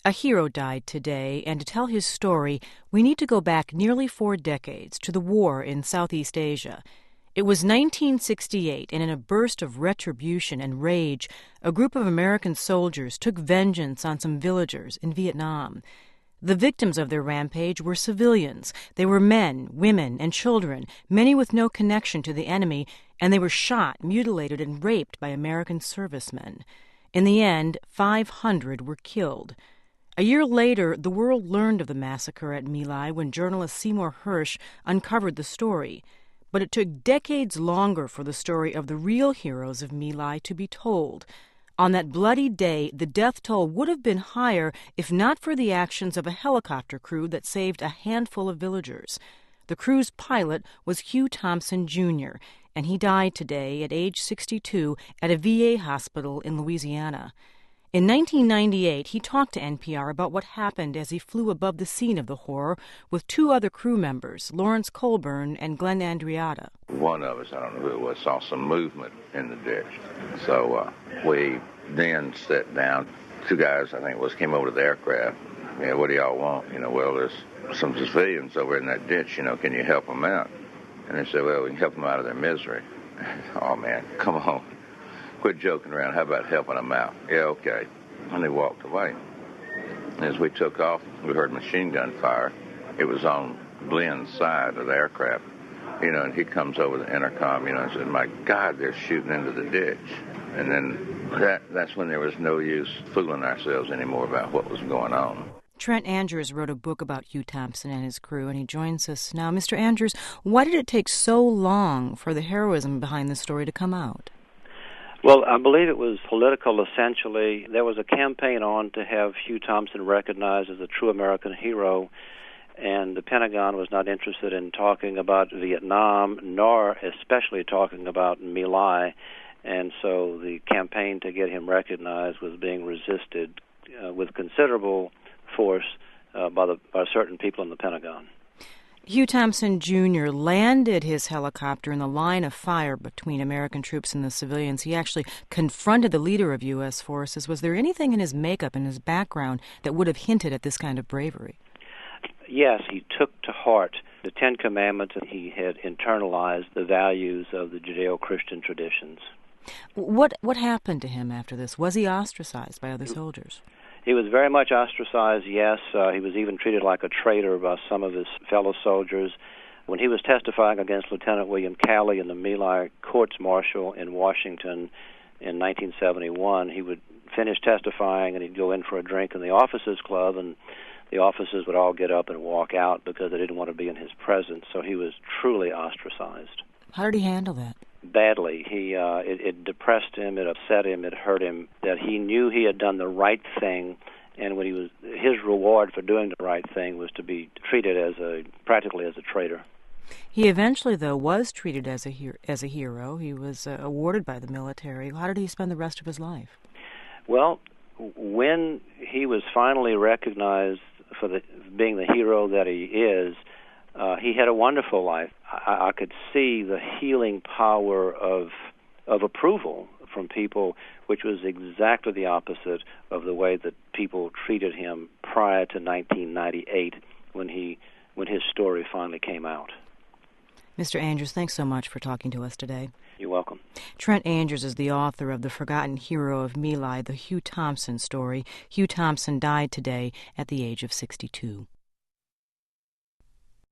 A hero died today, and to tell his story, we need to go back nearly 4 decades to the war in Southeast Asia. It was 1968, and in a burst of retribution and rage, a group of American soldiers took vengeance on some villagers in Vietnam. The victims of their rampage were civilians. They were men, women, and children, many with no connection to the enemy, and they were shot, mutilated, and raped by American servicemen. In the end, 500 were killed. A year later, the world learned of the massacre at My Lai when journalist Seymour Hersh uncovered the story. But it took decades longer for the story of the real heroes of My Lai to be told. On that bloody day, the death toll would have been higher if not for the actions of a helicopter crew that saved a handful of villagers. The crew's pilot was HughThompson, Jr., and he died today at age 62 at a VA hospital in Louisiana. In 1998, he talked to NPR about what happened as he flew above the scene of the horror with 2 other crew members, Lawrence Colburn and Glenn Andreatta. One of us, I don't know who it was, saw some movement in the ditch. So we then sat down. 2 guys, I think it was, came over to the aircraft. Yeah, what do y'all want? Well, there's some civilians over in that ditch, can you help them out? And they said, well, we can help them out of their misery. Oh, man, come on. Quit joking around. How about helping them out? Yeah, okay. And they walked away. As we took off, we heard machine gun fire. It was on Glenn's side of the aircraft. And he comes over the intercom, and said, my God, they're shooting into the ditch. And then that's when there was no use fooling ourselves anymore about what was going on. Trent Andrews wrote a book about HughThompson and his crew, and he joins us now. Mr. Andrews, why did it take so long for the heroism behind the story to come out? Well, I believe it was political, essentially. There was a campaign on to have HughThompson recognized as a true American hero, and the Pentagon was not interested in talking about Vietnam, nor especially talking about My Lai, and so the campaign to get him recognized was being resisted with considerable force by certain people in the Pentagon. HughThompson, Jr. landed his helicopter in the line of fire between American troops and the civilians. He actually confronted the leader of U.S. forces. Was there anything in his makeup and his background that would have hinted at this kind of bravery? Yes, he took to heart the 10 Commandments, and he had internalized the values of the Judeo-Christian traditions. What happened to him after this? Was he ostracized by other soldiers? He was very much ostracized, yes. He was even treated like a traitor by some of his fellow soldiers. When he was testifying against Lieutenant William Calley in the My Lai courts-martial in Washington in 1971, he would finish testifying and he'd go in for a drink in the officers' club, and the officers would all get up and walk out because they didn't want to be in his presence. So he was truly ostracized. How did he handle that? Badly. It depressed him, it upset him, it hurt him, that he knew he had done the right thing, and his reward for doing the right thing was to be treated practically as a traitor. He eventually, though, was treated as a hero. He was awarded by the military. How did he spend the rest of his life? Well, when he was finally recognized for being the hero that he is, he had a wonderful life. I could see the healing power of approval from people, which was exactly the opposite of the way that people treated him prior to 1998 when his story finally came out. Mr. Andrews, thanks so much for talking to us today. You're welcome. Trent Andrews is the author of The Forgotten Hero of My Lai, the HughThompson story. HughThompson died today at the age of 62.